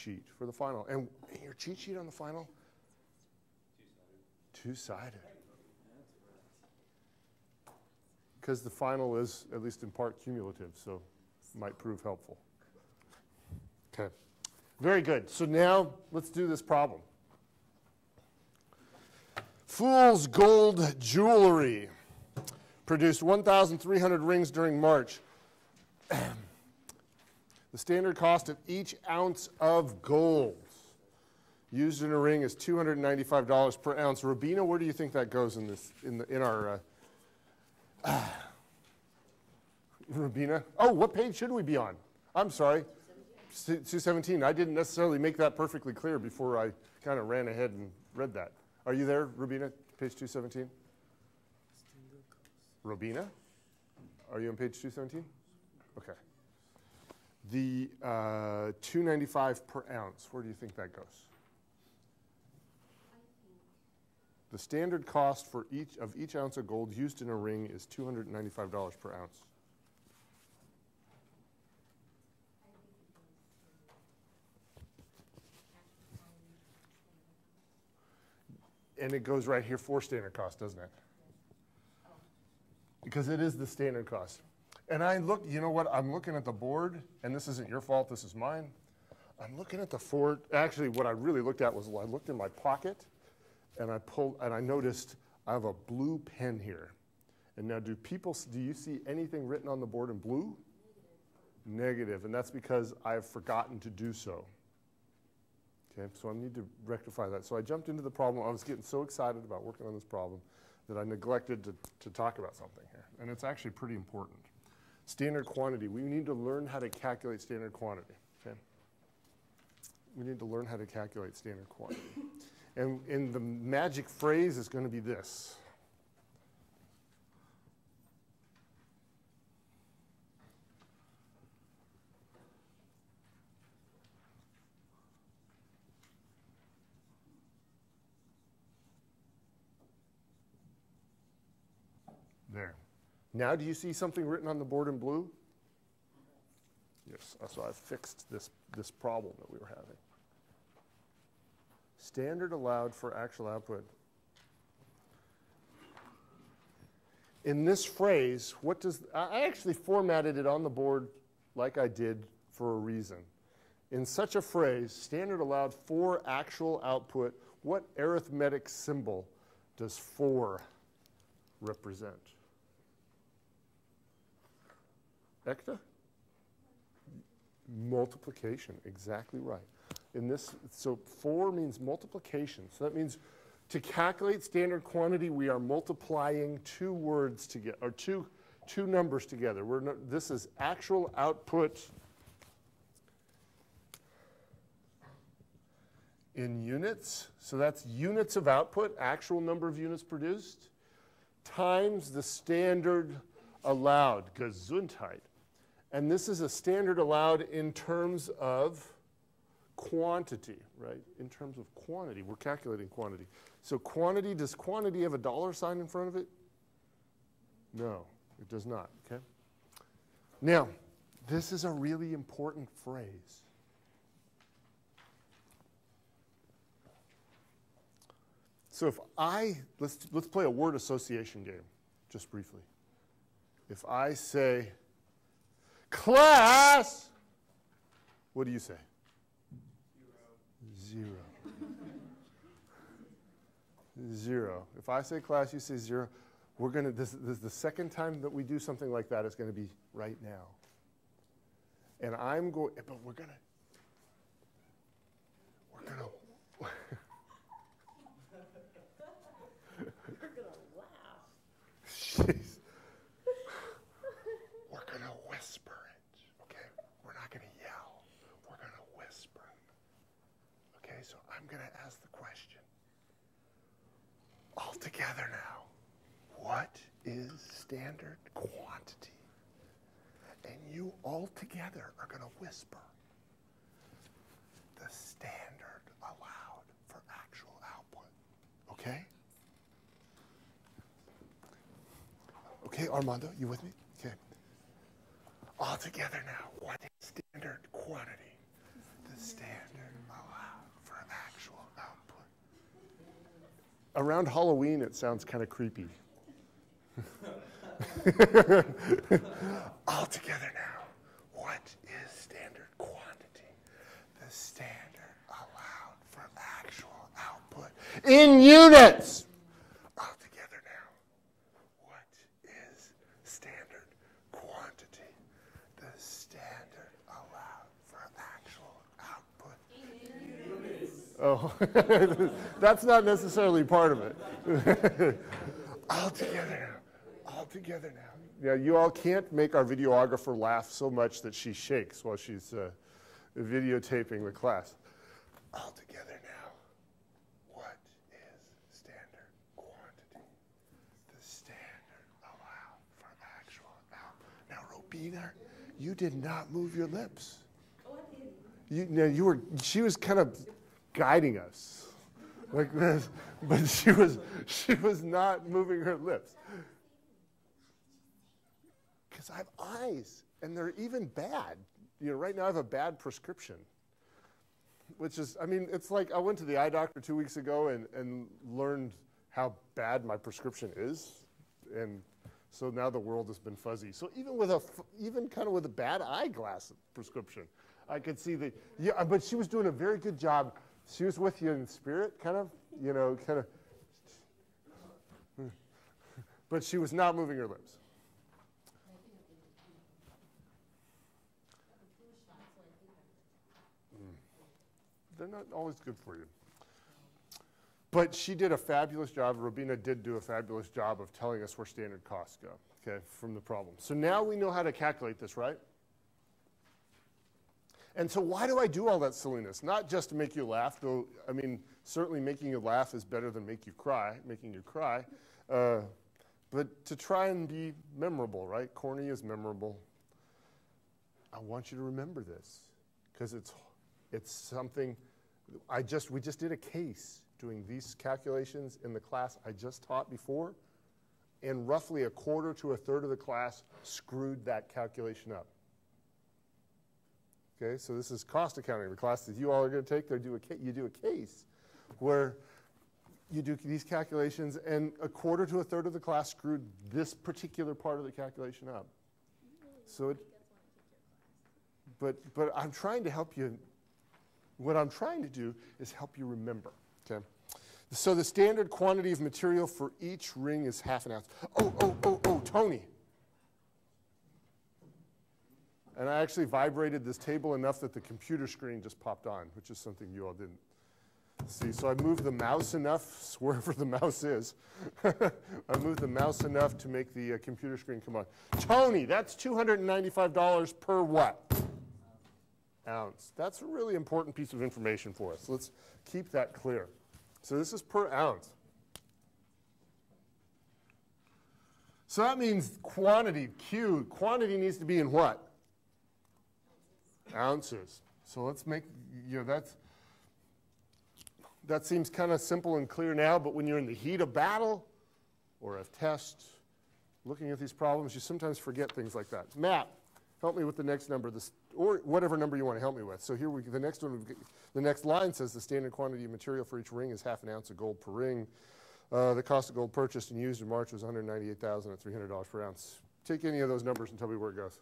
sheet for the final. And your cheat sheet on the final? Two-sided. Because the final is, at least in part, cumulative, so might prove helpful. Okay. Very good. So now let's do this problem. Fool's Gold Jewelry produced 1,300 rings during March. The standard cost of each ounce of gold used in a ring is $295 per ounce. Rubina, where do you think that goes in this in our Rubina? Oh, what page should we be on? I'm sorry. 217. I didn't necessarily make that perfectly clear before I kind of ran ahead and read that. Are you there, Rubina? Page 217? Rubina? Are you on page 217? Okay. The $295 per ounce, where do you think that goes? The standard cost for each ounce of gold used in a ring is $295 per ounce. And it goes right here for standard cost, doesn't it? Because it is the standard cost. And I look, you know what, I'm looking at the board, and this isn't your fault, this is mine. I'm looking at the Ford. Actually, what I really looked at was I looked in my pocket, and I noticed I have a blue pen here. And now do you see anything written on the board in blue? Negative, and that's because I've forgotten to do so. Okay, so I need to rectify that. So I jumped into the problem. I was getting so excited about working on this problem that I neglected to talk about something here. And it's actually pretty important. Standard quantity. We need to learn how to calculate standard quantity. Okay? We need to learn how to calculate standard quantity. And the magic phrase is going to be this. There. Now do you see something written on the board in blue? Yes, so I've fixed this problem that we were having. Standard allowed for actual output. In this phrase, I actually formatted it on the board like I did for a reason. In such a phrase, standard allowed for actual output, what arithmetic symbol does 4 represent? Ecta? Multiplication, exactly right. In this, so 4 means multiplication. So that means to calculate standard quantity, we are multiplying 2 words together, or two numbers together. This is actual output in units. So that's units of output, actual number of units produced, times the standard allowed, Gesundheit. And this is a standard allowed in terms of quantity, right? In terms of quantity. We're calculating quantity. So quantity, does quantity have a dollar sign in front of it? No, it does not, okay? Now, this is a really important phrase. So if let's play a word association game, just briefly. If I say, class, what do you say? 0. 0. If I say class, you say 0. We're going to, this is the second time that we do something like that. It's going to be right now. And I'm going, but we're going to laugh. Jeez. We're going to whisper it, okay? We're not going to yell. We're going to whisper. Okay, so I'm going to ask the question. All together now. What is standard quantity? And you all together are going to whisper the standard allowed for actual output. Okay? Okay, Armando, you with me? Okay. All together now. What is standard quantity? The standard Around Halloween, it sounds kind of creepy. All together now, what is standard quantity? The standard allowed for actual output in units. All together now, what is standard quantity? The standard allowed for actual output in units. Oh, that's not necessarily part of it. All together now. All together now. Yeah, you all can't make our videographer laugh so much that she shakes while she's videotaping the class. All together now. What is standard quantity? The standard allowed for actual output. Now, Robina, you did not move your lips. Oh, I did. She was kind of guiding us like this, but she was not moving her lips. Because I have eyes, and they're even bad. You know, right now I have a bad prescription, which is, I mean, it's like I went to the eye doctor 2 weeks ago and learned how bad my prescription is, and so now the world has been fuzzy. So even kind of with a bad eyeglass prescription, I could see yeah, but she was doing a very good job. She was with you in spirit, kind of, you know, kind of, but she was not moving her lips. They're not always good for you. But she did a fabulous job. Robina did do a fabulous job of telling us where standard costs go, okay, from the problem. So now we know how to calculate this, right? And so why do I do all that silliness? Not just to make you laugh, though, I mean, certainly making you laugh is better than making you cry. But to try and be memorable, right? Corny is memorable. I want you to remember this, because it's something, we just did a case doing these calculations in the class I just taught before, and roughly a quarter to a third of the class screwed that calculation up. Okay, so this is cost accounting. The class that you all are going to take, you do a case where you do these calculations, and a quarter to a third of the class screwed this particular part of the calculation up. So, but I'm trying to help you. What I'm trying to do is help you remember, okay? So the standard quantity of material for each ring is ½ an ounce. Oh, Tony. And I actually vibrated this table enough that the computer screen just popped on, which is something you all didn't see. So I moved the mouse enough, wherever the mouse is. I moved the mouse enough to make the computer screen come on. Tony, that's $295 per what? Ounce. That's a really important piece of information for us. Let's keep that clear. So this is per ounce. So that means quantity, Q, quantity needs to be in what? Ounces. So let's make, you know, that seems kind of simple and clear now, but when you're in the heat of battle or a test, looking at these problems, you sometimes forget things like that. Matt, help me with the next number, or whatever number you want to help me with. So here the next one, the next line says the standard quantity of material for each ring is ½ an ounce of gold per ring. The cost of gold purchased and used in March was $198,000 at $300 per ounce. Take any of those numbers and tell me where it goes.